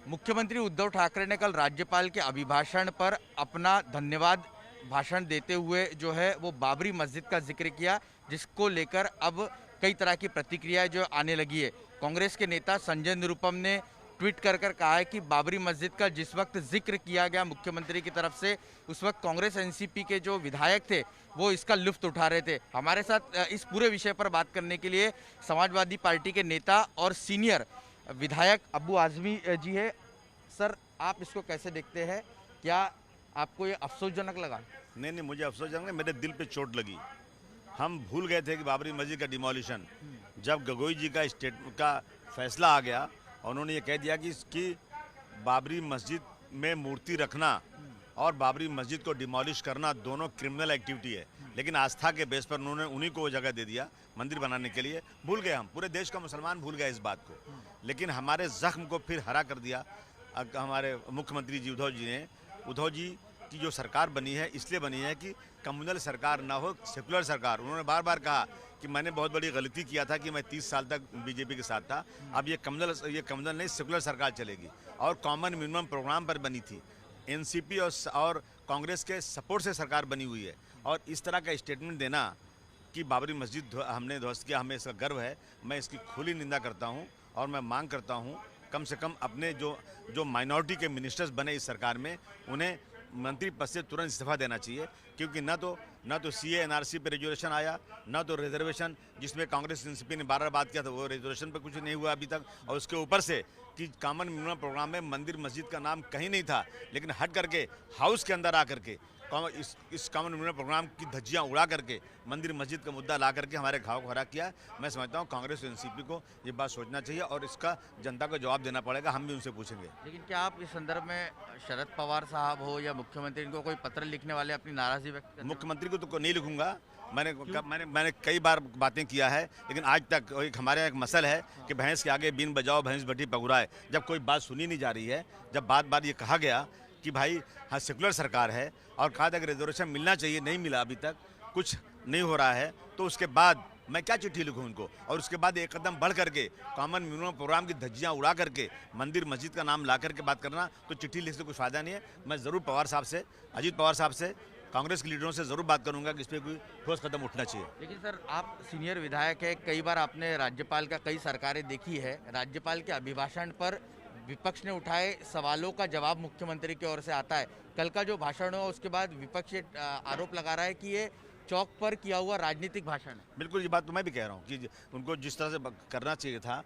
मुख्यमंत्री उद्धव ठाकरे ने कल राज्यपाल के अभिभाषण पर अपना धन्यवाद भाषण देते हुए जो है वो बाबरी मस्जिद का जिक्र किया, जिसको लेकर अब कई तरह की प्रतिक्रियाएं जो आने लगी है। कांग्रेस के नेता संजय निरुपम ने ट्वीट कर करके कहा है कि बाबरी मस्जिद का जिस वक्त जिक्र किया गया मुख्यमंत्री की तरफ से, उस वक्त कांग्रेस एनसीपी के जो विधायक थे वो इसका लुत्फ उठा रहे थे। हमारे साथ इस पूरे विषय पर बात करने के लिए समाजवादी पार्टी के नेता और सीनियर विधायक अब्बू आजमी जी है। सर, आप इसको कैसे देखते हैं? क्या आपको ये अफसोसजनक लगा? नहीं, मुझे अफसोसजनक नहीं, मेरे दिल पे चोट लगी। हम भूल गए थे कि बाबरी मस्जिद का डिमोलिशन, जब गगोई जी का स्टेटमेंट का फैसला आ गया, उन्होंने ये कह दिया कि इसकी बाबरी मस्जिद में मूर्ति रखना और बाबरी मस्जिद को डिमोलिश करना दोनों क्रिमिनल एक्टिविटी है। लेकिन आस्था के बेस पर उन्होंने उन्हीं को वो जगह दे दिया मंदिर बनाने के लिए। भूल गए, हम पूरे देश का मुसलमान भूल गया इस बात को, लेकिन हमारे जख्म को फिर हरा कर दिया हमारे मुख्यमंत्री जी उद्धव जी की जो सरकार बनी है इसलिए बनी है कि कम्युनल सरकार ना हो, सेकुलर सरकार। उन्होंने बार बार कहा कि मैंने बहुत बड़ी गलती किया था कि मैं 30 साल तक बीजेपी के साथ था, अब ये कम्युनल नहीं सेकुलर सरकार चलेगी और कॉमन मिनिमम प्रोग्राम पर बनी थी। एनसीपी और कांग्रेस के सपोर्ट से सरकार बनी हुई है, और इस तरह का स्टेटमेंट देना कि बाबरी मस्जिद हमने ध्वस्त किया, हमें इसका गर्व है, मैं इसकी खुली निंदा करता हूँ। और मैं मांग करता हूँ कम से कम अपने जो माइनॉरिटी के मिनिस्टर्स बने इस सरकार में, उन्हें मंत्री पद से तुरंत इस्तीफा देना चाहिए, क्योंकि न तो सीए एनआरसी पे रिजर्वेशन आया, न तो रिजर्वेशन जिसमें कांग्रेस एनसीपी ने बार बात किया था वो रिजर्वेशन पे कुछ नहीं हुआ अभी तक, और उसके ऊपर से कि कॉमन मिनिमम प्रोग्राम में मंदिर मस्जिद का नाम कहीं नहीं था, लेकिन हट करके हाउस के अंदर आकर के इस कॉमन मिनिमम प्रोग्राम की धज्जियां उड़ा करके मंदिर मस्जिद का मुद्दा ला करके हमारे घाव को हरा किया। मैं समझता हूं कांग्रेस और एनसीपी को ये बात सोचना चाहिए और इसका जनता को जवाब देना पड़ेगा, हम भी उनसे पूछेंगे। लेकिन क्या आप इस संदर्भ में शरद पवार साहब हो या मुख्यमंत्री, इनको कोई पत्र लिखने वाले अपनी नाराजगी व्यक्त करते हैं? मुख्यमंत्री को तो नहीं लिखूंगा, मैंने कई बार बातें किया है, लेकिन आज तक हमारे यहाँ एक मसल है कि भैंस के आगे बीन बजाओ भैंस बटी पगुराए। जब कोई बात सुनी नहीं जा रही है, जब बार ये कहा गया कि भाई हाँ सेकुलर सरकार है और कहा था कि रिजर्वेशन मिलना चाहिए, नहीं मिला, अभी तक कुछ नहीं हो रहा है, तो उसके बाद मैं क्या चिट्ठी लिखूं उनको? और उसके बाद एक कदम बढ़ करके कॉमन मिनिमम प्रोग्राम की धज्जियां उड़ा करके मंदिर मस्जिद का नाम ला करके बात करना, तो चिट्ठी लिखने से कुछ फायदा नहीं है। मैं ज़रूर पवार साहब से, अजीत पवार साहब से, कांग्रेस के लीडरों से ज़रूर बात करूंगा कि इस पर कोई ठोस कदम उठना चाहिए। लेकिन सर, आप सीनियर विधायक है, कई बार आपने राज्यपाल का कई सरकारें देखी है, राज्यपाल के अभिभाषण पर विपक्ष ने उठाए सवालों का जवाब मुख्यमंत्री की ओर से आता है। कल का जो भाषण हुआ उसके बाद विपक्ष आरोप लगा रहा है कि ये चौक पर किया हुआ राजनीतिक भाषण है। बिल्कुल, ये बात तो मैं भी कह रहा हूँ कि उनको जिस तरह से करना चाहिए था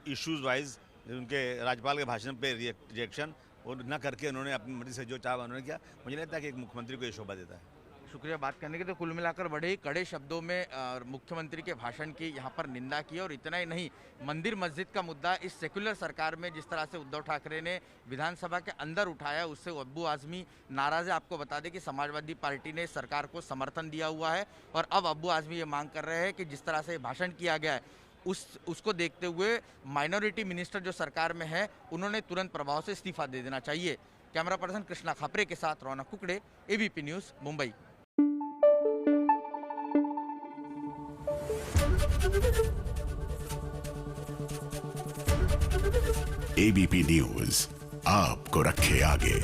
इश्यूज वाइज, उनके राज्यपाल के भाषण पे रिएक्शन और न करके उन्होंने अपनी मर्जी से जो चाहा उन्होंने किया, मुझे लगता है कि एक मुख्यमंत्री को ये शोभा देता है। शुक्रिया बात करने के। तो कुल मिलाकर बड़े ही कड़े शब्दों में मुख्यमंत्री के भाषण की यहाँ पर निंदा की, और इतना ही नहीं, मंदिर मस्जिद का मुद्दा इस सेक्युलर सरकार में जिस तरह से उद्धव ठाकरे ने विधानसभा के अंदर उठाया, उससे अब्बू आजमी नाराज है। आपको बता दें कि समाजवादी पार्टी ने सरकार को समर्थन दिया हुआ है, और अब अब्बू आजमी ये मांग कर रहे हैं कि जिस तरह से भाषण किया गया है उसको देखते हुए माइनॉरिटी मिनिस्टर जो सरकार में है उन्होंने तुरंत प्रभाव से इस्तीफा दे देना चाहिए। कैमरा पर्सन कृष्णा खापरे के साथ Raunak Kukde, ABP news, Mumbai. ABP news आपको रखे आगे।